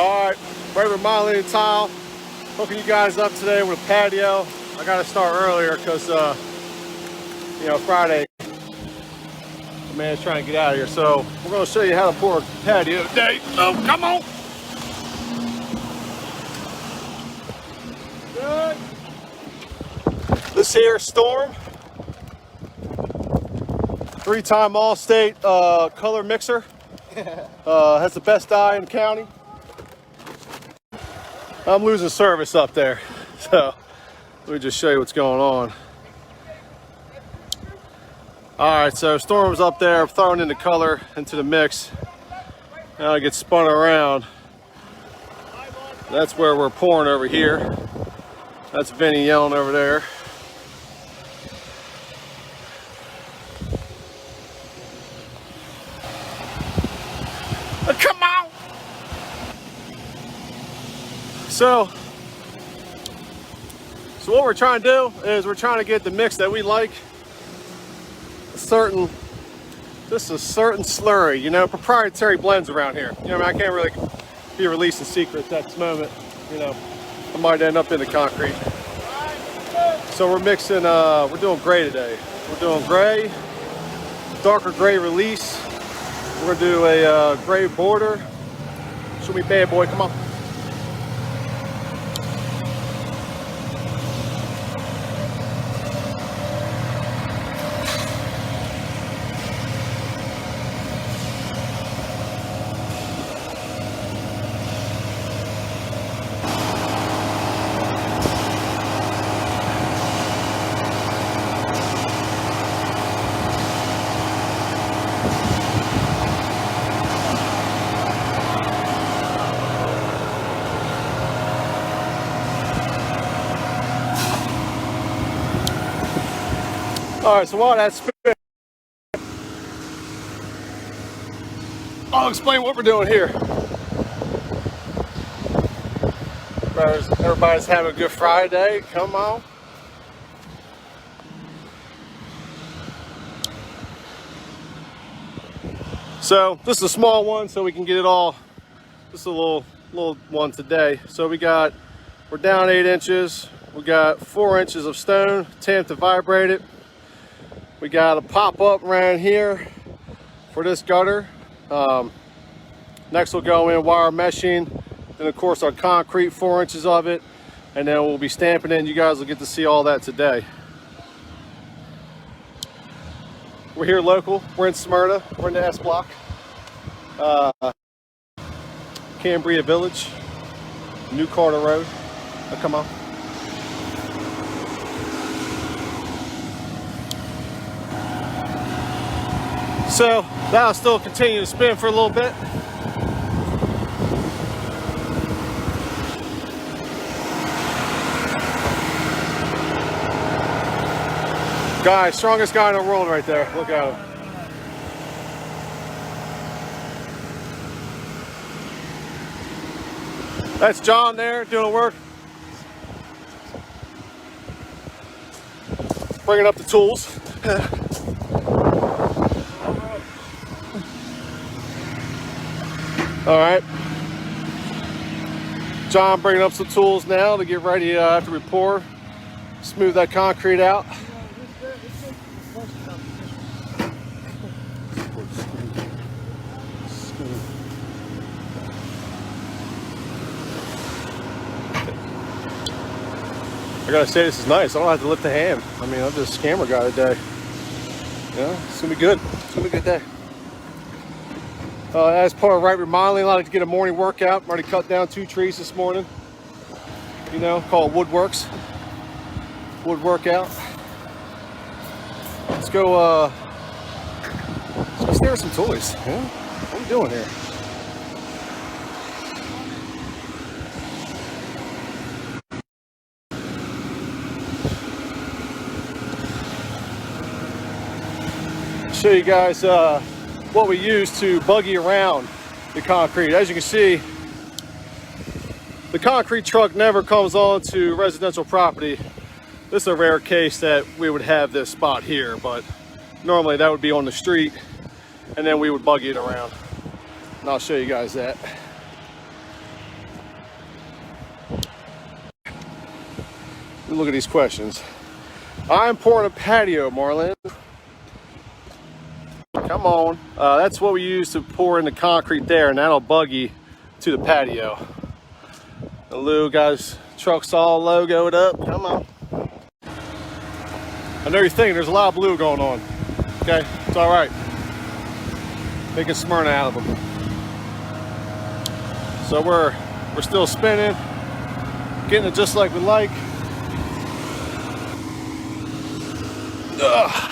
Alright, Wright Remodeling and Tile. Hooking you guys up today with a patio. I gotta start earlier because Friday the man's trying to get out of here. So we're gonna show you how to pour a patio today. So come on. Good. This here Storm 3-time All-State color mixer. Has the best dye in the county. I'm losing service up there, so let me just show you what's going on. Alright, so Storm's up there throwing in the color into the mix. Now it gets spun around. That's where we're pouring over here. That's Vinny yelling over there. Come on! So what we're trying to do is we're trying to get the mix that we like. This is a certain slurry, proprietary blends around here. I can't really be releasing secrets at this moment. I might end up in the concrete. So we're mixing, we're doing gray today. We're doing gray, darker gray release. We're gonna do a gray border. Show me bad boy, come on. All right, so while that's spinning, I'll explain what we're doing here. Everybody's having a good Friday. Come on. So this is a small one, so we can get it all. This is a little one today. So we're down 8 inches. We got 4 inches of stone, 10 to vibrate it. We got a pop up around here for this gutter. Next we'll go in wire meshing, then of course our concrete, 4 inches of it, and then we'll be stamping it, and you guys will get to see all that today. We're here local, we're in Smyrna, we're in the S block. Cambria Village, New Carter Road. Oh, come on. So that'll still continue to spin for a little bit. Guy, strongest guy in the world right there. Look at him. That's John there doing work. Bringing up the tools. All right, John bringing up some tools now to get ready after we pour, smooth that concrete out. I gotta say, this is nice. I don't have to lift a hand. I'm just a camera guy today. It's gonna be good. It's gonna be a good day. As part of Wright Remodeling, I like to get a morning workout. I'm already cut down 2 trees this morning. Called Woodworks. Wood workout. Let's go stare at some toys. What are we doing here? Show you guys what we use to buggy around the concrete. As you can see, the concrete truck never comes onto residential property. This is a rare case that we would have this spot here, but normally that would be on the street and then we would buggy it around. And I'll show you guys that. Look at these questions. I'm pouring a patio, Marlon. Come on. That's what we use to pour in the concrete there, and that'll buggy to the patio. The Lou got his trucks all logoed up. Come on. I know you're thinking there's a lot of blue going on. Okay, it's all right. Making Smyrna out of them. So we're still spinning, getting it just like we like. Ugh.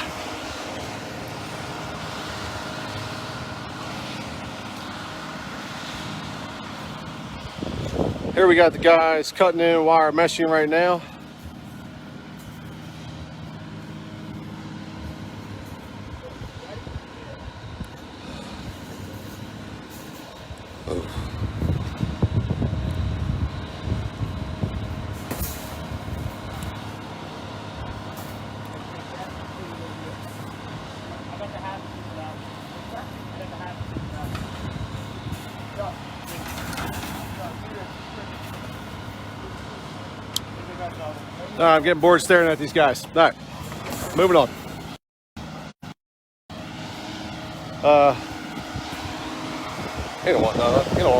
Here we got the guys cutting in wire meshing right now. I'm getting bored staring at these guys. All right, moving on. You don't want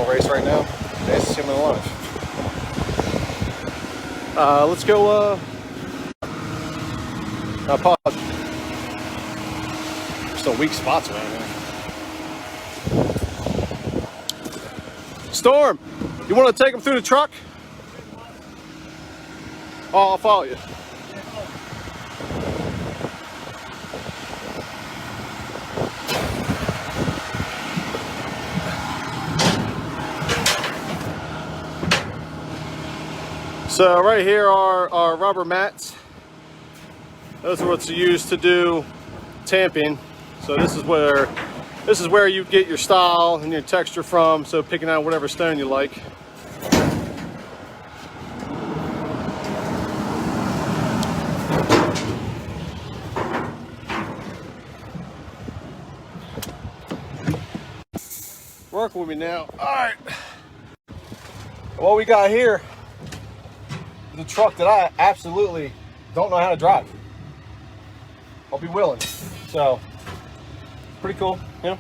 to race right now. Nice to see him alive. Let's go. Pause. Still weak spots around here. Storm, you want to take him through the truck? Oh, I'll follow you. So right here are our rubber mats. Those are what's used to do tamping. So this is where you get your style and your texture from. So picking out whatever stone you like. Working with me now. All right. What we got here is a truck that I absolutely don't know how to drive. I'll be willing. So, pretty cool. Yeah.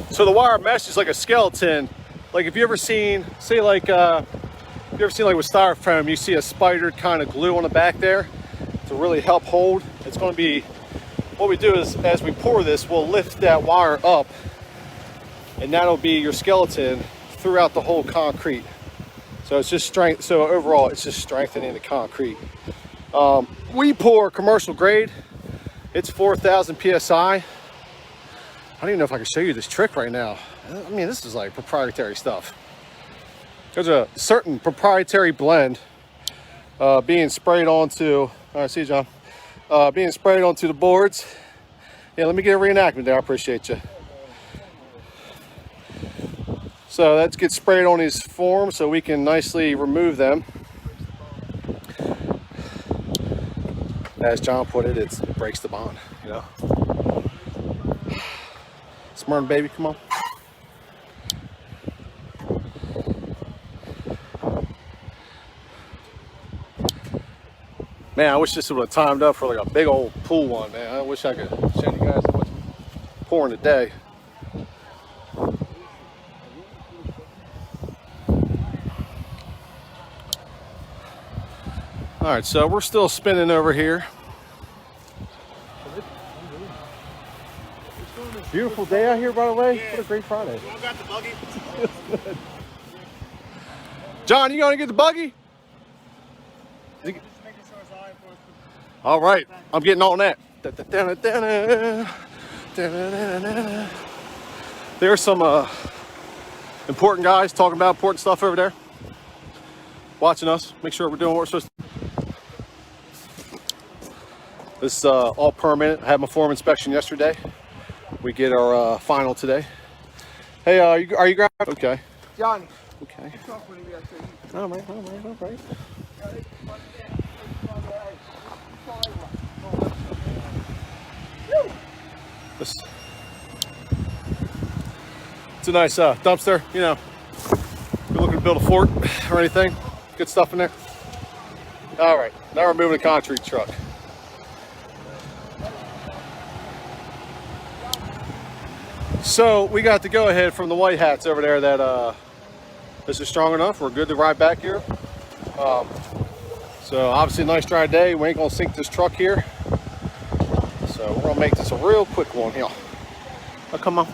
So the wire mesh is like a skeleton. Like if you ever seen, say like, you ever seen like with styrofoam, you see a spider kind of glue on the back there to really help hold. It's going to be, what we do is as we pour this, we'll lift that wire up and that'll be your skeleton throughout the whole concrete. So it's just strength. So overall, it's just strengthening the concrete. We pour commercial grade. It's 4,000 PSI. I don't even know if I can show you this trick right now. I mean, this is like proprietary stuff. There's a certain proprietary blend being sprayed onto, all right, see you, John, being sprayed onto the boards. Yeah, let me get a reenactment there, I appreciate you. So that gets sprayed on these forms so we can nicely remove them. As John put it, it breaks the bond, you know. Smyrna, baby, come on. Man, I wish this would have timed up for like a big old pool one, man. I wish I could show you guys how much I'm pouring today. All right, so we're still spinning over here. Beautiful day out here, by the way. Yeah. What a great Friday. You got the buggy? John, you gonna get the buggy? All right, I'm getting on that. There's some important guys talking about important stuff over there, watching us. Make sure we're doing what we're supposed to. This is all permanent. I had my form inspection yesterday. We get our final today. Hey, are you grabbing? Okay. Johnny. Okay. All right. It's a nice dumpster, you know. If you're looking to build a fort or anything, good stuff in there. All right, now we're moving a concrete truck. So we got the go-ahead from the white hats over there that this is strong enough. We're good to ride back here. So obviously a nice dry day. We ain't gonna sink this truck here. So we're gonna make this a real quick one here. Oh, come on.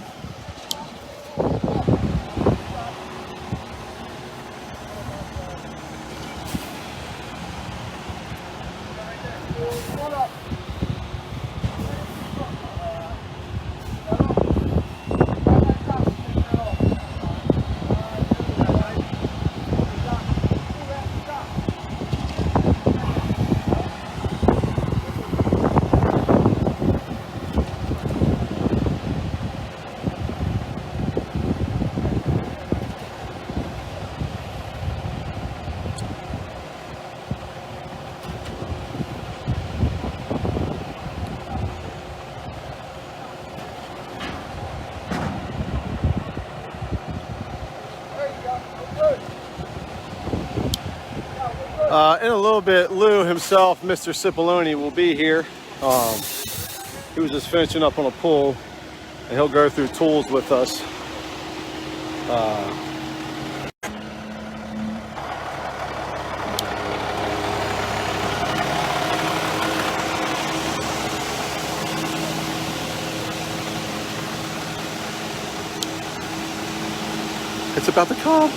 In a little bit, Lou himself, Mr. Cipollone, will be here. He was just finishing up on a pull, and he'll go through tools with us. It's about to come.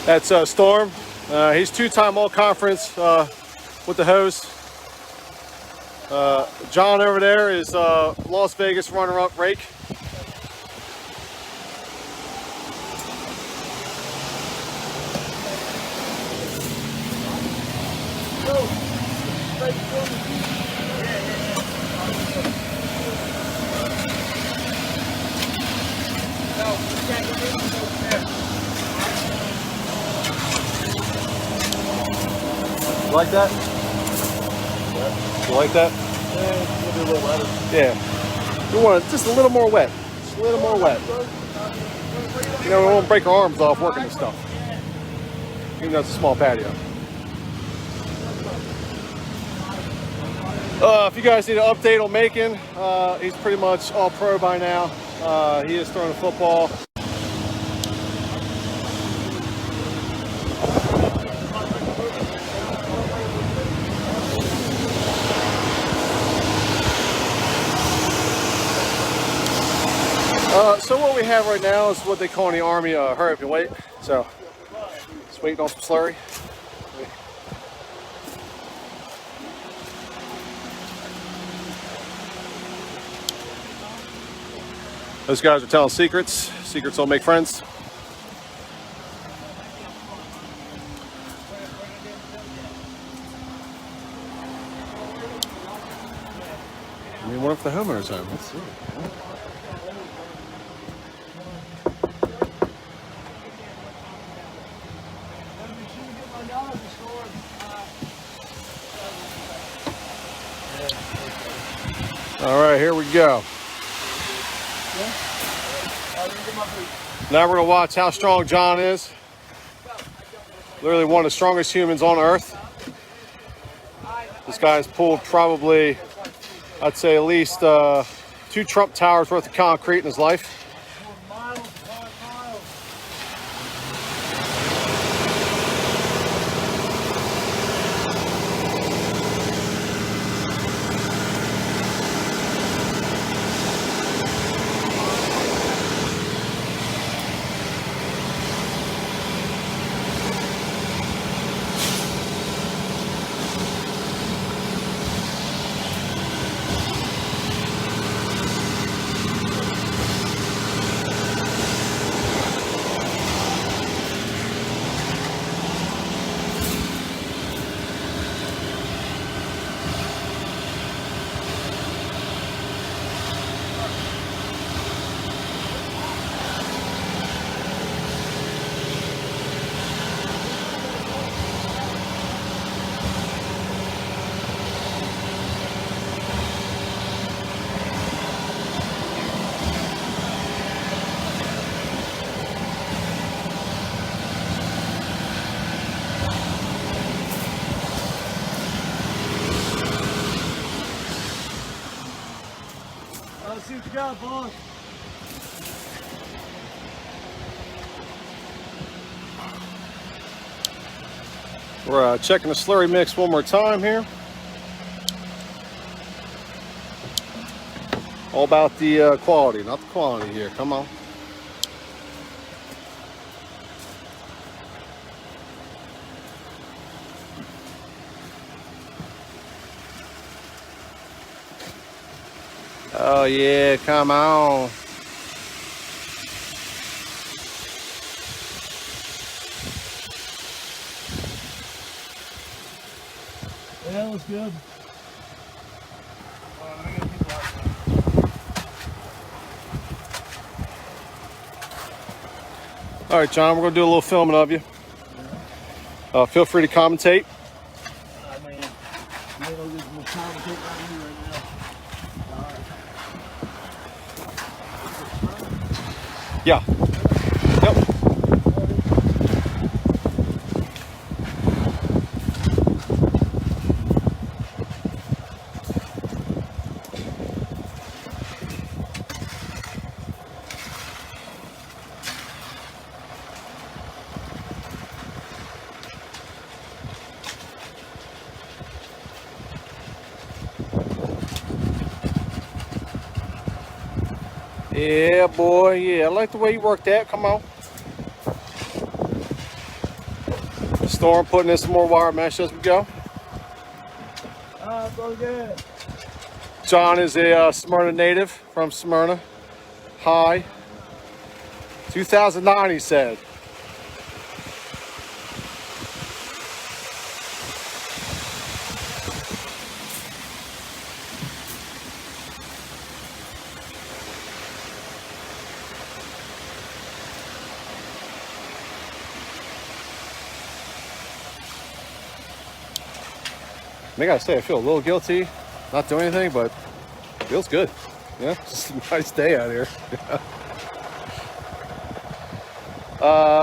That's Storm. He's two-time all-conference with the hose. John over there is Las Vegas runner-up rake. You like that? Yeah. You like that? Yeah, maybe a little wetter. Yeah. We want it just a little more wet. Just a little more wet. You know, we won't break our arms off working this stuff. Even though it's a small patio. If you guys need an update on Macon, he's pretty much all pro by now. He is throwing a football. So what we have right now is what they call in the Army hurry up and wait. So just waiting on some slurry. Those guys are telling secrets. Secrets don't make friends. I mean, what if the homeowner's home? Let's see. All right, here we go. Now we're going to watch how strong John is. Literally one of the strongest humans on earth. This guy's pulled probably, I'd say, at least 2 Trump Towers worth of concrete in his life. job, boss. We're checking the slurry mix one more time here. All about the quality, not the quantity here. Come on. Oh yeah, come on. Yeah, that was good. All right, John, we're gonna do a little filming of you. Feel free to commentate. Man, you know, there's more time to take right here right now. Yeah. Yep. Yeah, boy. Yeah, I like the way you work that. Come on. Storm putting in some more wire mesh as we go. Go good. John is a Smyrna native from Smyrna. Hi. 2009, he said. I gotta say, I feel a little guilty not doing anything, but it feels good. Yeah, just a nice day out here.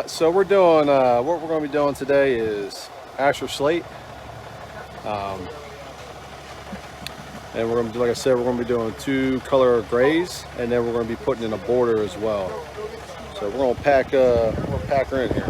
So we're doing, what we're going to be doing today is Asher Slate. And we're going to do, like I said, we're going to be doing 2 color grays, and then we're going to be putting in a border as well. So we're going to pack her in here.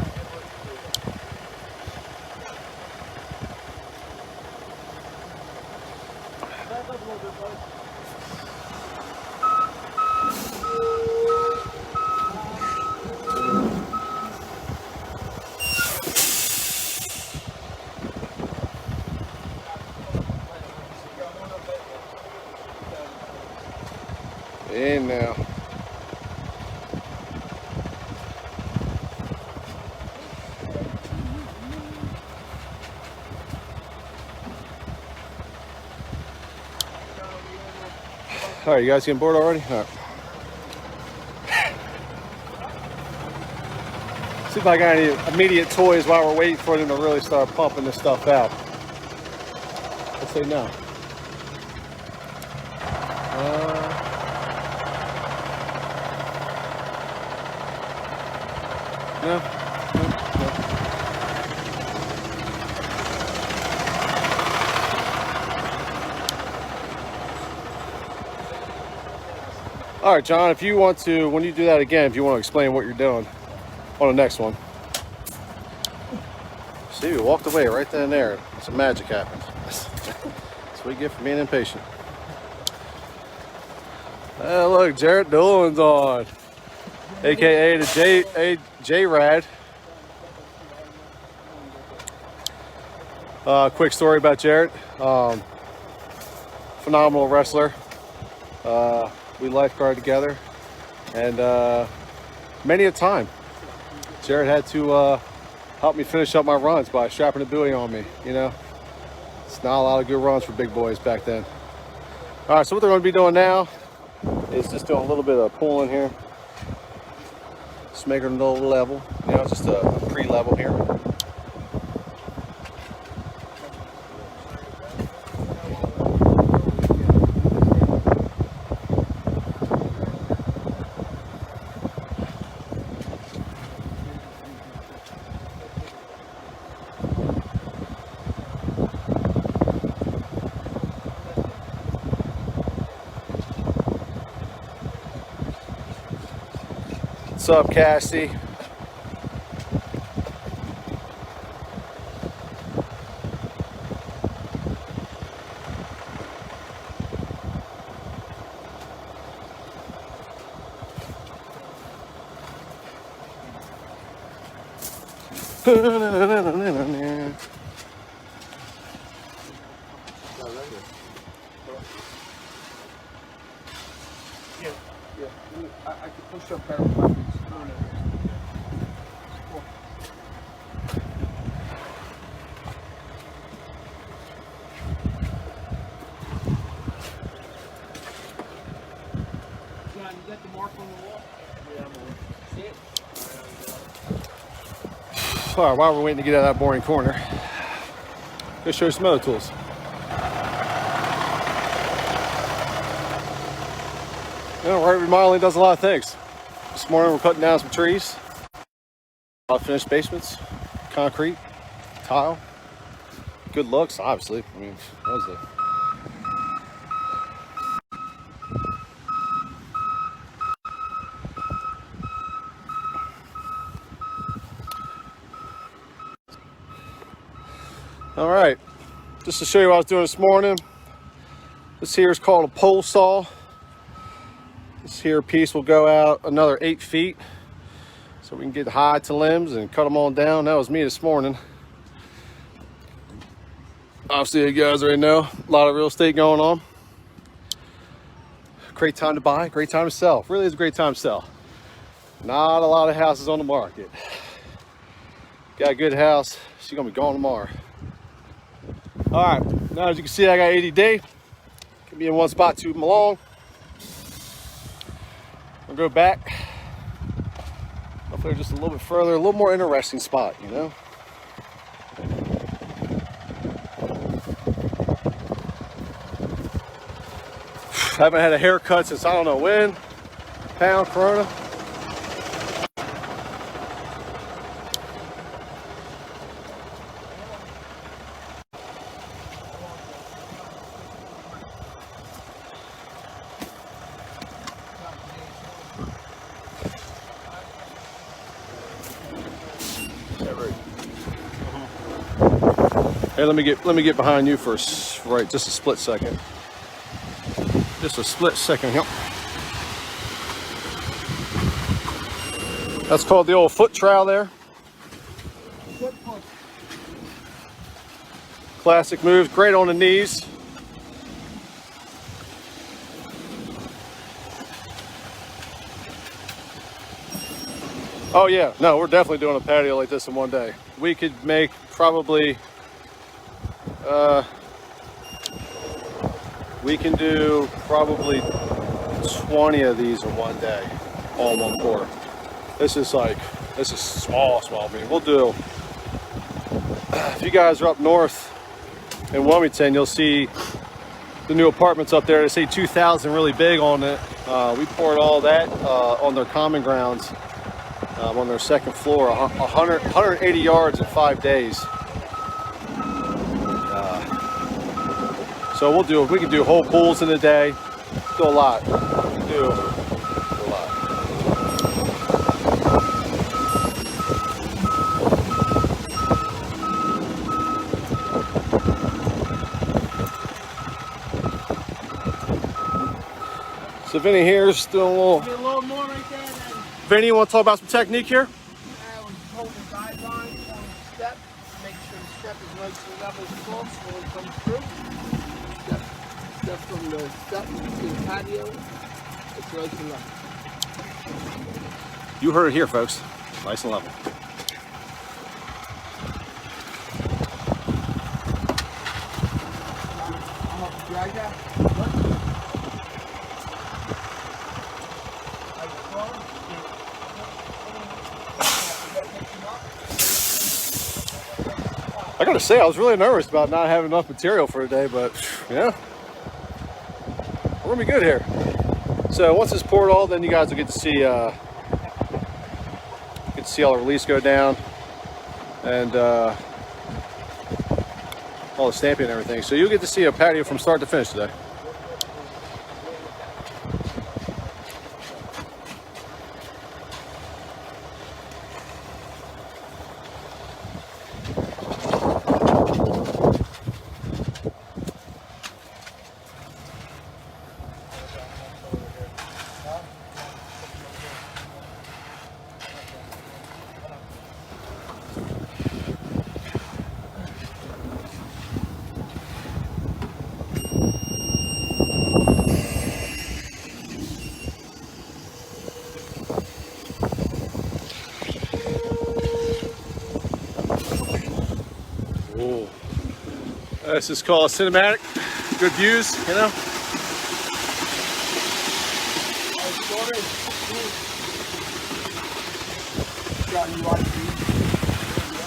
In now. All right, you guys getting bored already? All right. See if I got any immediate toys while we're waiting for them to really start pumping this stuff out. Let's say no. No. All right, John, if you want to, when you do that again, if you want to explain what you're doing on the next one. See, we walked away right then and there. Some magic happens. That's what we get for being impatient. Hey, look, Jarrett Dolan's on. AKA the J-Rad. Quick story about Jarrett. Phenomenal wrestler. We lifeguard together, and many a time Jarrett had to help me finish up my runs by strapping a buoy on me. You know, it's not a lot of good runs for big boys back then. All right, so what they're going to be doing now is just doing a little bit of pulling here, just making it a little level. You know, just a pre-level here. What's up, Cassie? I can push up better with my feet. John, you got the mark on the wall? Yeah, I'm on. See it? All right, while we're waiting to get out of that boring corner, go show you some other tools. You know, Wright Remodeling does a lot of things. This morning we're cutting down some trees, a lot of finished basements, concrete, tile, good looks, obviously. I mean, that was it. All right, just to show you what I was doing this morning. This here is called a pole saw. This here piece will go out another 8 feet, so we can get high to limbs and cut them all down. That was me this morning. Obviously, you guys already know, a lot of real estate going on. Great time to buy, great time to sell. Really is a great time to sell. Not a lot of houses on the market. Got a good house, she's gonna be gone tomorrow. All right, now as you can see, I got 80D. Can be in one spot too long. I'll go back. Hopefully just a little bit further, a little more interesting spot, you know? Haven't had a haircut since I don't know when. Pound Corona. Hey, let me get behind you for right, just a split second. Just a split second here. That's called the old foot trowel there. Classic moves, great on the knees. Oh yeah, no, we're definitely doing a patio like this in one day. We could make probably, we can do probably 20 of these in one day, all in one pour. This is small. I mean, we'll do, if you guys are up north in Wilmington, you'll see the new apartments up there. They say 2,000 really big on it. We poured all that on their common grounds. On their second floor, 180 yards in 5 days. So we can do whole pools in a day. Do a lot. Do a lot. So Vinny here is doing a little more right there. Vinny, you want to talk about some technique here? I was holding the guideline on the step, make sure the step is nice and level as possible when it comes through. Step from the step to the patio, it's nice and level. You heard it here, folks. Nice and level. I'll have to drag that. I gotta say, I was really nervous about not having enough material for today, but yeah, we're gonna be good here. So once it's poured all, then you guys will get to see all the release go down and all the stamping and everything. So you'll get to see a patio from start to finish today. This is called cinematic. Good views, you know.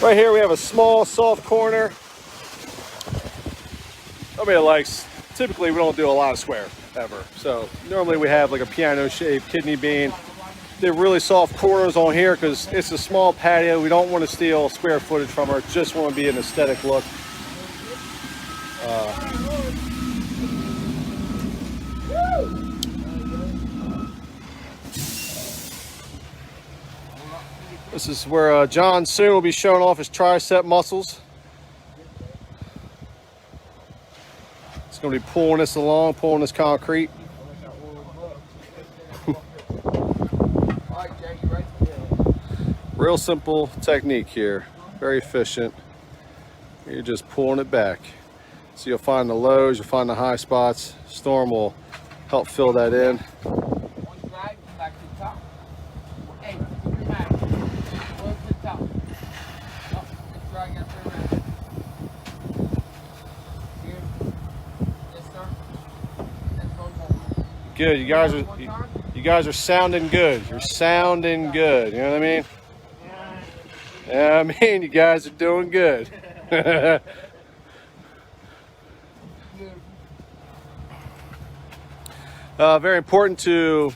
Right here we have a small soft corner. Nobody likes, typically we don't do a lot of square ever. So normally we have like a piano shaped kidney bean. They're really soft corners on here because it's a small patio. We don't want to steal square footage from her. Just want to be an aesthetic look. This is where John soon will be showing off his tricep muscles. It's going to be pulling this along, pulling this concrete. Real simple technique here, very efficient. You're just pulling it back. So you'll find the lows, you'll find the high spots. Storm will help fill that in. Good, you guys are sounding good. You're sounding good. You know what I mean? Yeah, I mean, you guys are doing good. Very important to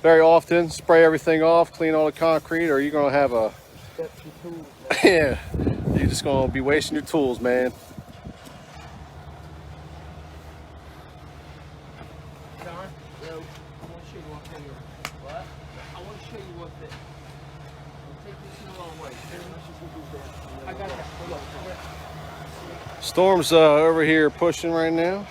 very often spray everything off, clean all the concrete, or you're gonna have a yeah, you're just gonna be wasting your tools, man. Storm's over here pushing right now.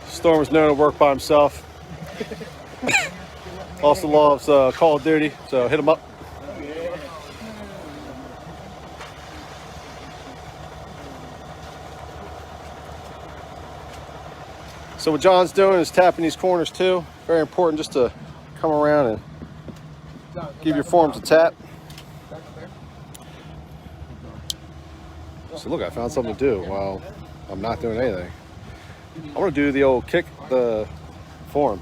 Storm's known to work by himself. Also loves Call of Duty, so hit him up. So what John's doing is tapping these corners too. Very important just to come around and give your forms a tap. So look, I found something to do while I'm not doing anything. I want to do the old kick the form.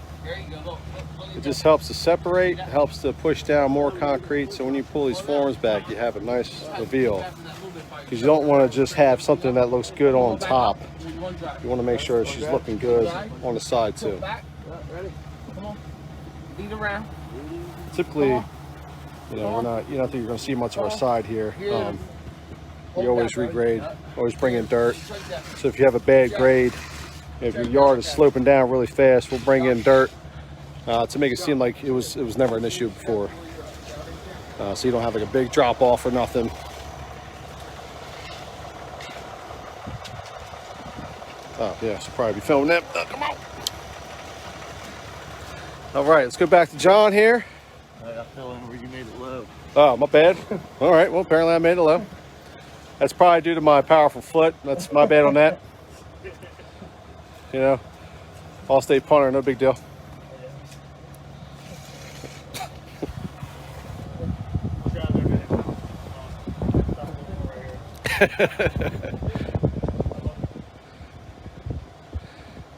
It just helps to separate, helps to push down more concrete, so when you pull these forms back, you have a nice reveal. Because you don't want to just have something that looks good on top. You want to make sure she's looking good on the side too. Typically, you know, you don't think you're going to see much of our side here. We always regrade, always bring in dirt. So if you have a bad grade, if your yard is sloping down really fast, we'll bring in dirt to make it seem like it was never an issue before. So you don't have like a big drop off or nothing. Oh yeah, should probably be filming that. Come on. All right, let's go back to John here. I fell in where you made it low. Oh, my bad. All right, well apparently I made it low. That's probably due to my powerful foot. That's my bad on that. You know, all-state punter, no big deal.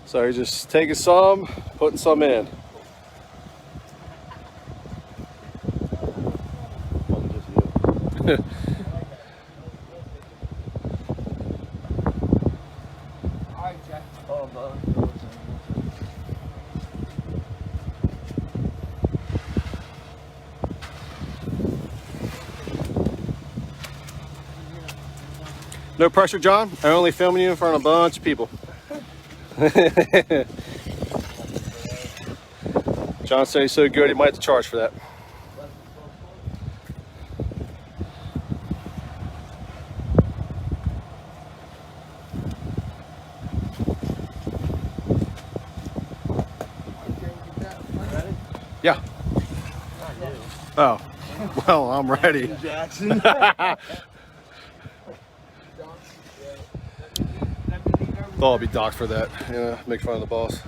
So you're just taking some, putting some in. No pressure, John. I'm only filming you in front of a bunch of people. John said he's so good, he might have to charge for that. Yeah. Oh, well, I'm ready. Jackson. Thought I'd be docked for that. Yeah, make fun of the boss.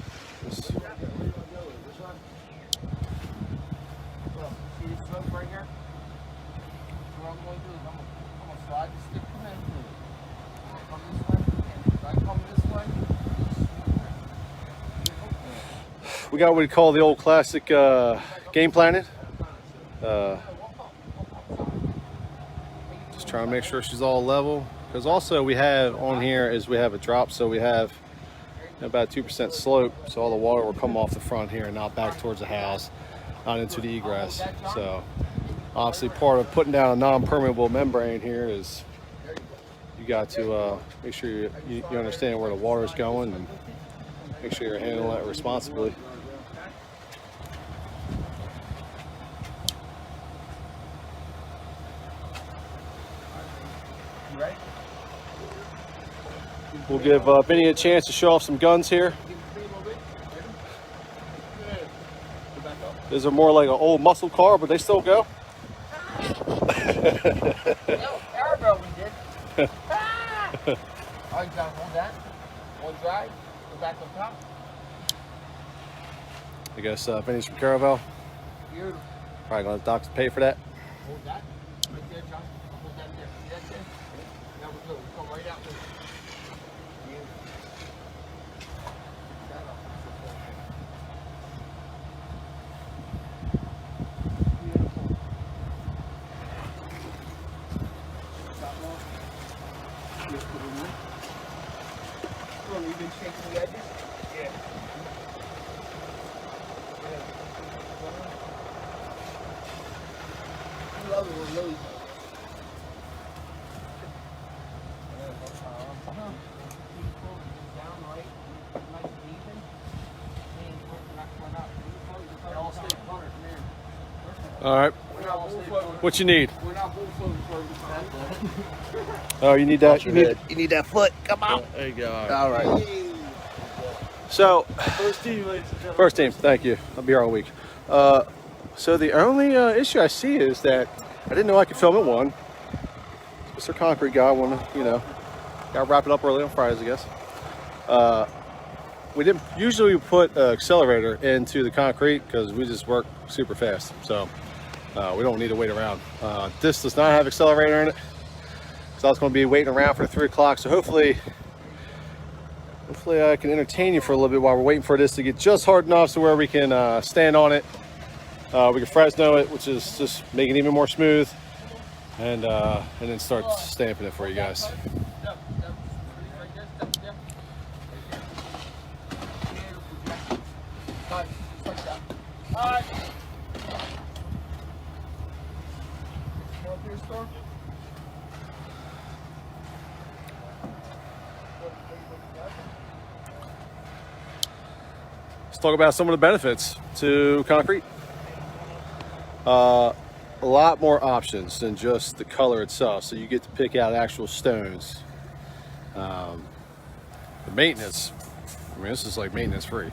got what we call the old classic game planning. Just trying to make sure she's all level. Because also we have on here is we have a drop, so we have about 2% slope, so all the water will come off the front here and not back towards the house, not into the egress. So obviously part of putting down a non-permeable membrane here is you got to make sure you understand where the water is going and make sure you're handling that responsibly. We'll give Benny a chance to show off some guns here. These are more like an old muscle car, but they still go. Caravel we did. All right, John, hold that. One drive, go back on top. I guess Benny's from Caravel. Beautiful. Probably gonna let Doc pay for that. Hold that. Right there, John. Hold that there. See that there? Now we're good. Come right out there. You've been shaking the edges? Yeah. I love it when Louis down right, nice and even. And we're not going up. All state hunters, man. All right. We're not bullflogging. What you need? We're not bullflogging for Oh, you need that. You need that foot. Come on. There you go. All right. So, First team, ladies and gentlemen. first team. Thank you. I'll be here all week. So the only issue I see is that I didn't know I could film at 1. Mr. Concrete guy wanna, got to wrap it up early on Fridays, I guess. We didn't usually put an accelerator into the concrete because we just work super fast. So we don't need to wait around. This does not have accelerator in it. So I was going to be waiting around for 3 o'clock. So hopefully I can entertain you for a little bit while we're waiting for this to get just hard enough so where we can stand on it. We can Fresno it, which is just making it even more smooth, and then start stamping it for you guys. Let's talk about some of the benefits to concrete. A lot more options than just the color itself. So you get to pick out actual stones. The maintenance, this is like maintenance free.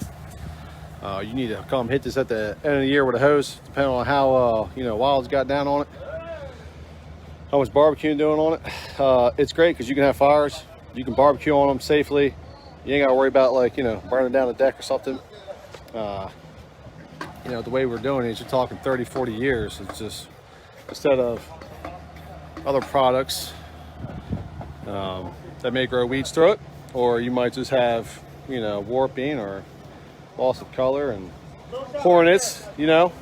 You need to come hit this at the end of the year with a hose, depending on how wild it's got down on it, how much barbecuing doing on it. It's great because you can have fires, you can barbecue on them safely. You ain't got to worry about burning down the deck or something. The way we're doing it is you're talking 30, 40 years. It's just, instead of other products that may grow weeds through it, or you might just have, warping or loss of color and hornets, One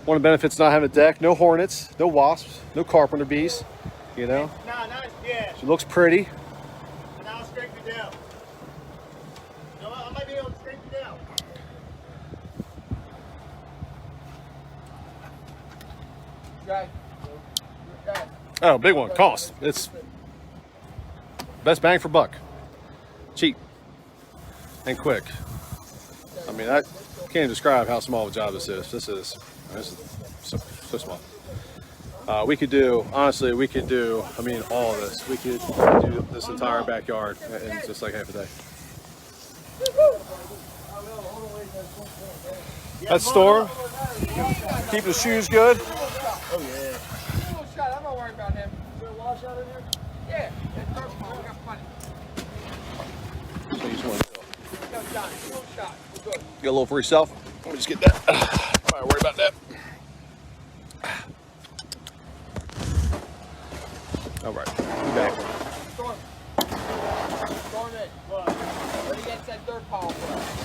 of the benefits of not having a deck, no hornets, no wasps, no carpenter bees, She looks pretty. And I'll scrape it down. I might be able to scrape it down. Oh, big one. Cost. It's best bang for buck. Cheap and quick. I mean, I can't describe how small of a job this is. This is so small. We could do all of this. We could do this entire backyard in just like half a day. That's Storm. Keep his shoes good. Oh, yeah. I'm not worried about him. Is there a washout in here? Yeah. That's first one. We got plenty. So you just want to No shot. No shot. We're good. get a little for yourself. Let me just get that. I'm not worried about that. All right. Be back. Storm. Storm it. What? What against that dirt pile for us?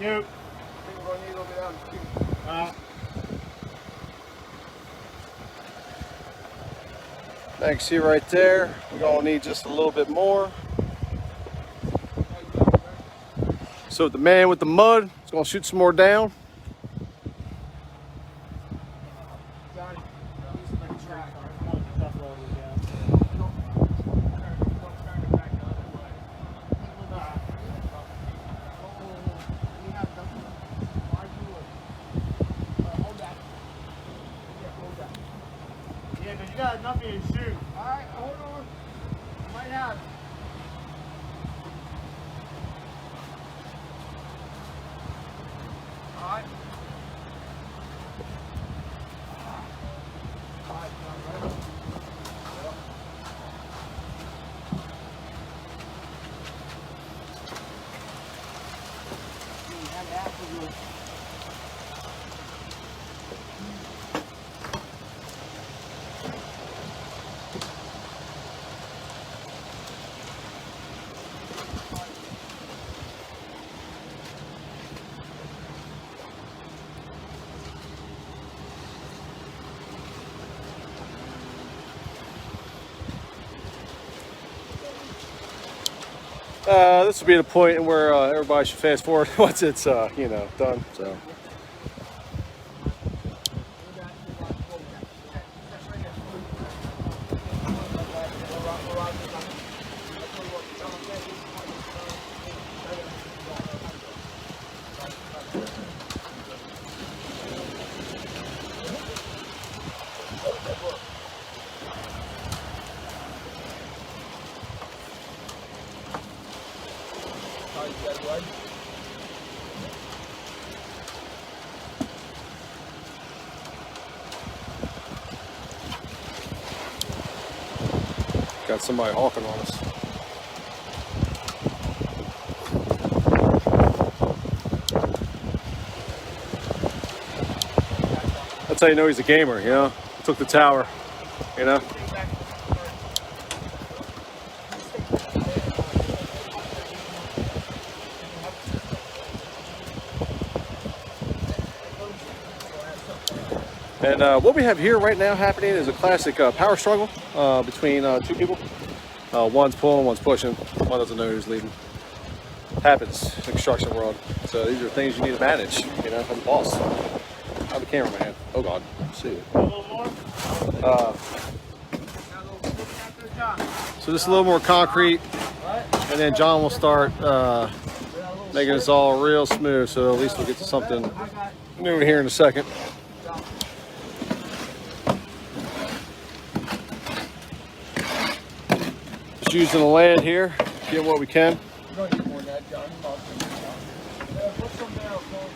Nope. I think we're gonna need a little bit out of the Thanks, see right there. We're gonna need just a little bit more. So the man with the mud is gonna shoot some more down. Yeah, because you got enough in your shoe. Alright, hold on. Might have. Alright. This will be the point where everybody should fast forward once it's you know, done. So. Got somebody hawking on us. That's how you know he's a gamer, you know? Took the tower, you know? And what we have here right now happening is a classic power struggle between two people. One's pulling, one's pushing. One doesn't know who's leading. Happens in the construction world. So these are things you need to manage, you know, as a boss. I'm the cameraman. Oh God, see it. A little more? So just a little more concrete, and then John will start making this all real smooth. So at least we'll get to something new here in a second. Just using the land here, get what we can. You don't need more than that, John. Put some down, Phil.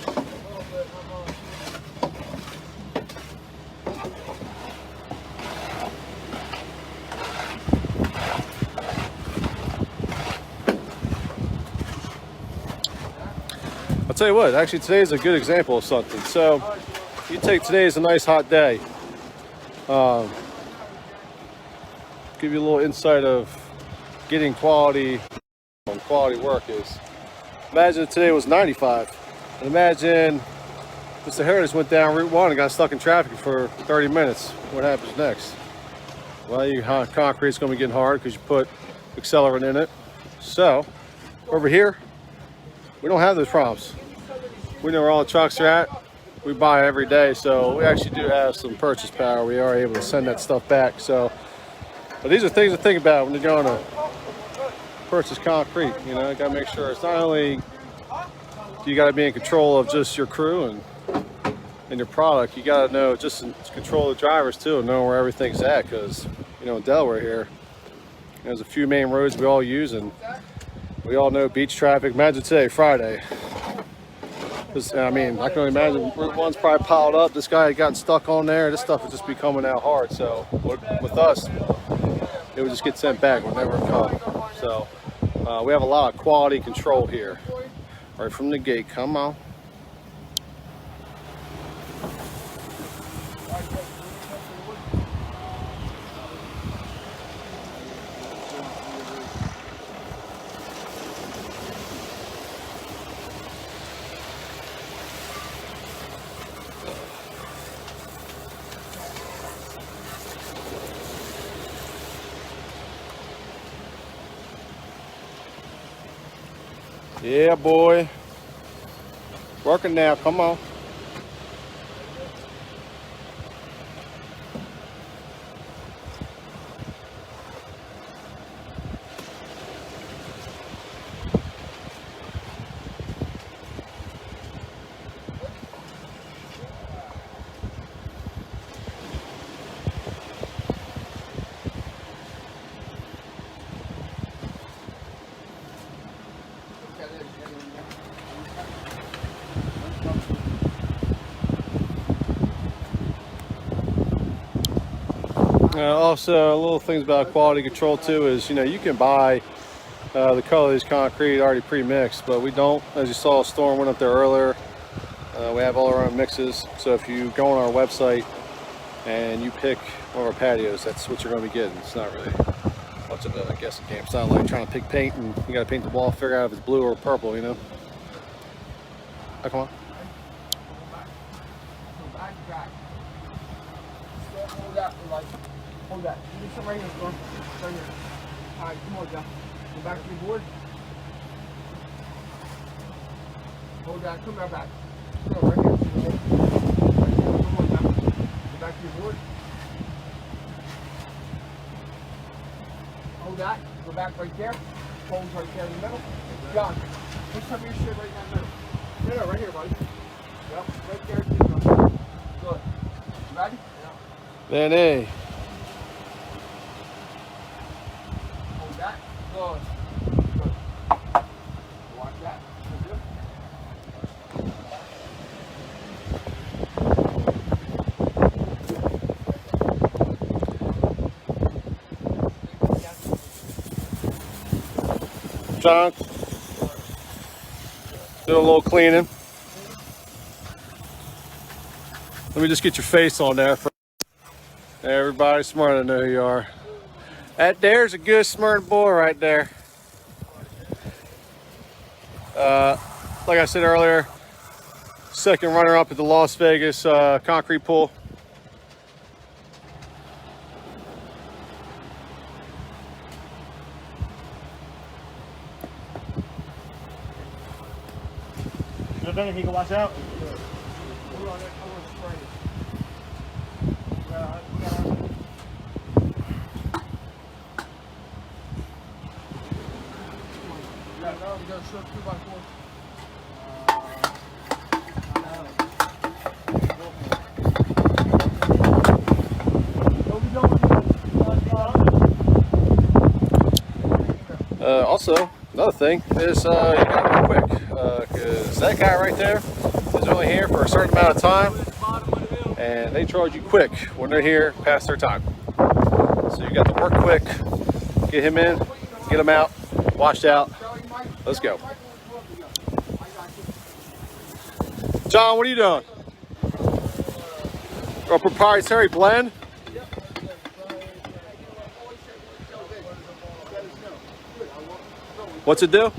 A little bit, come on. I'll tell you what, actually today is a good example of something. So you take today as a nice hot day. Give you a little insight of getting quality work is. Imagine if today was 95, and imagine Mr. Heritage went down Route 1 and got stuck in traffic for 30 minutes. What happens next? Well, your concrete's going to be getting hard because you put accelerant in it. So over here, we don't have those problems. We know where all the trucks are at. We buy every day, so we actually do have some purchase power. We are able to send that stuff back. So. But these are things to think about when you're going to purchase concrete. You know, you got to make sure it's not only you got to be in control of just your crew and your product. You got to know just control the drivers too, and know where everything's at. Because you know, in Delaware here, there's a few main roads we all use, and we all know beach traffic. Imagine today, Friday. I mean, I can only imagine Route 1's probably piled up. This guy had gotten stuck on there. This stuff would just be coming out hard. So with us, it would just get sent back. It would never come. So we have a lot of quality control here. Right from the gate. Come on. Yeah, boy. Working now. Come on. Also, little things about quality control too is, you know, you can buy the color of these concrete already pre-mixed, but we don't. As you saw, Storm went up there earlier. We have all our own mixes, so if you go on our website and you pick one of our patios, that's what you're going to be getting. It's not really much of a guessing game. It's not like trying to pick paint and you got to paint the wall, figure out if it's blue or purple, you know. Oh, come on. Hold that. Give me some right here, Storm. Right here. All right, come on, John. Go back to your board. Hold that. Come right back. No, right here. Right here. Come on, John. Go back to your board. Hold that. Go back right there. Holes right there in the middle. John, put some of your shit right in that middle. No, right here, buddy. Yep, right there. Good. You ready? Yeah. Benny. That. Good. Good. Watch that. Good. John, do a little cleaning. Let me just get your face on there. Everybody smart to know who you are. That there's a good smart boy right there. Like I said earlier, second runner-up at the Las Vegas concrete pool. Good thing if you can watch out. Hold on, I want to spray it. Yeah, no, we got a short 2x4. Also, another thing is you gotta be quick because that guy right there is only here for a certain amount of time, and they charge you quick when they're here past their time. So you got to work quick, get him in, get him out, washed out. Let's go. John, what are you doing? A proprietary blend? What's it do?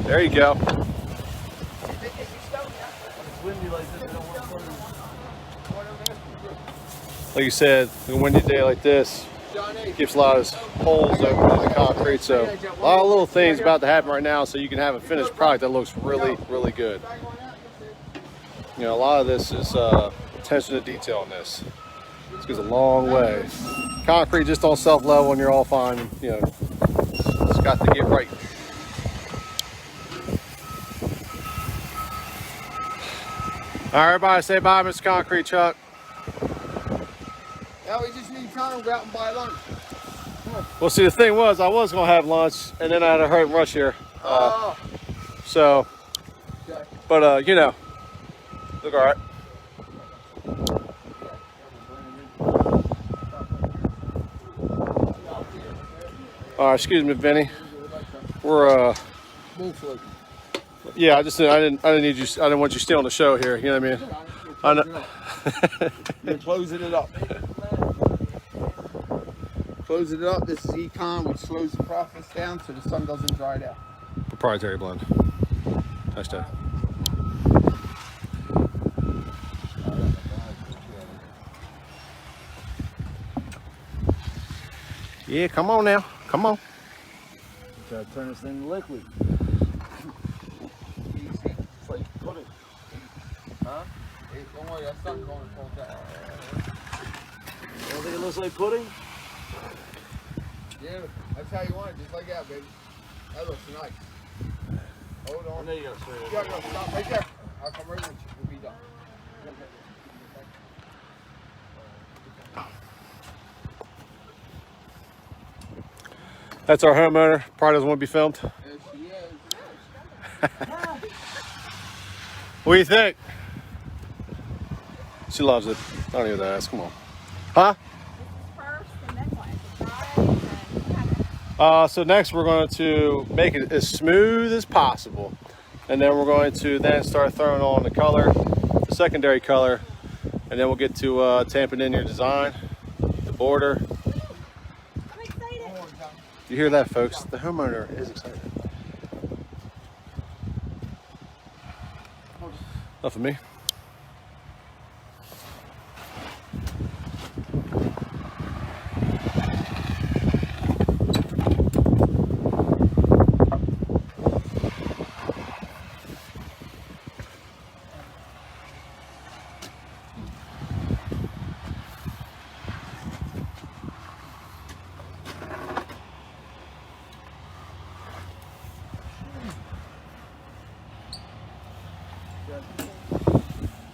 There you go. Like you said, a windy day like this keeps a lot of holes open in the concrete. So a lot of little things about to happen right now so you can have a finished product that looks really, really good. You know, a lot of this is attention to detail in this. This goes a long way. Concrete just on self-level and you're all fine. You know, it's got to get right. All right, everybody say bye, Mr. Concrete Chuck. Now we just need time to go out and buy lunch. Well, see, the thing was, I was going to have lunch, and then I had a hurry and rush here. So, but, you know, look all right. All right, excuse me, Vinny. We're, yeah, I didn't need you, I didn't want you stealing the show here, you know what I mean? I know. You're closing it up. Closing it up. This is Econ, which slows the process down so the sun doesn't dry it out. Proprietary blend. Hashtag. Yeah, come on now. Come on. Try to turn this thing to liquid. Hey, don't worry, that sun's going to fall down. I don't think it looks like pudding. Yeah, that's how you want it, just like that, baby. That looks nice. Hold on. There you go, sir. You gotta go, stop right there. I'll come right with you. We'll be done. That's our homeowner. Probably doesn't want to be filmed. There she is. What do you think? She loves it. I don't even ask. Come on. Huh? First, and then what? The fries and what happened? So next we're going to make it as smooth as possible. And then we're going to then start throwing on the color, the secondary color. And then we'll get to tamping in your design, the border. I'm excited. You hear that, folks? The homeowner is excited. Enough of me.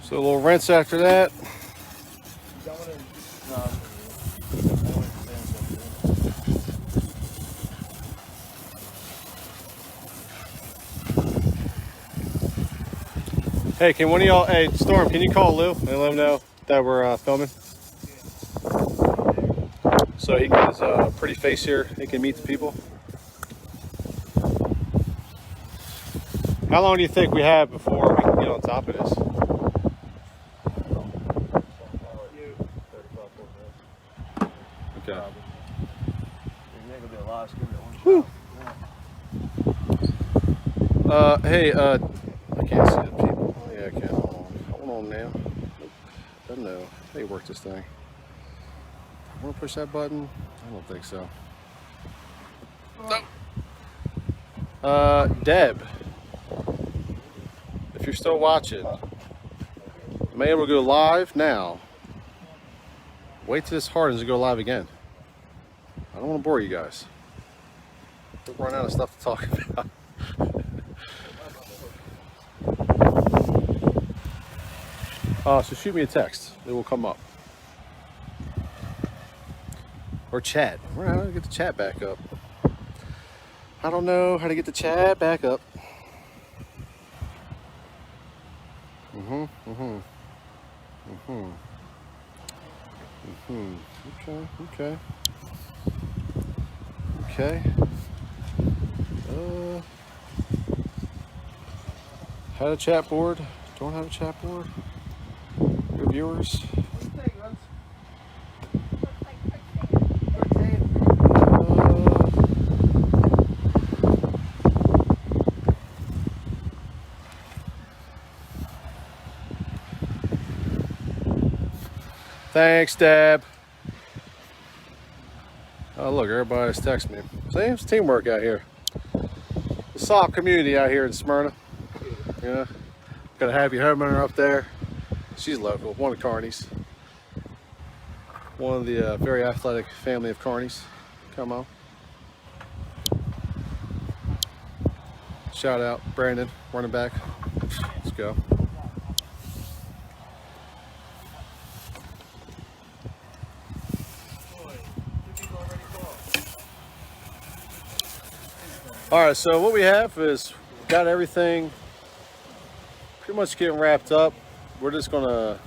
So a little rinse after that. Hey, can one of y'all, hey, Storm, can you call Lou and let him know that we're filming? So he can get his pretty face here. He can meet the people. How long do you think we have before we can get on top of this? Okay. Whew. Hey, I can't see the people. Yeah, I can. Hold on now. Nope. Doesn't know. How do you work this thing? I want to push that button? I don't think so. Deb, if you're still watching, am I able to go live now? Wait till this hardens to go live again. I don't want to bore you guys. We'll run out of stuff to talk about. So shoot me a text. It will come up. Or chat. We're how to get the chat back up. I don't know how to get the chat back up. Okay. Had a chat board. Don't have a chat board. Your viewers. Looks like quicksand. Thanks, Deb. Oh, look, everybody's texting me. See, it's teamwork out here. The soft community out here in Smyrna. Yeah. Got a happy homeowner up there. She's local, one of Carney's. One of the very athletic family of Carney's. Come on. Shout out, Brandon, running back. Let's go. All right, so what we have is got everything pretty much getting wrapped up. We're just gonna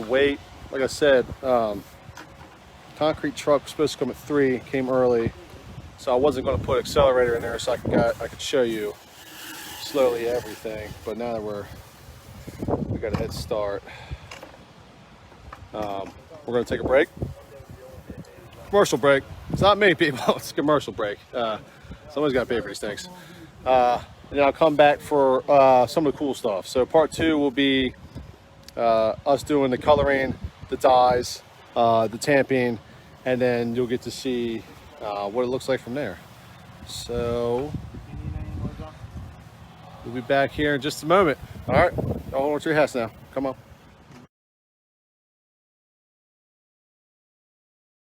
wait. Like I said, concrete truck was supposed to come at 3, came early, so I wasn't gonna put accelerator in there so I could show you slowly everything. But now that we got a head start, we're gonna take a break. Commercial break. It's not me, people. It's a commercial break. Somebody's got to pay for these things. And then I'll come back for some of the cool stuff. So part 2 will be us doing the coloring, the dyes, the tamping, and then you'll get to see what it looks like from there. So We'll be back here in just a moment. All right, I'll hold on to your house now. Come on.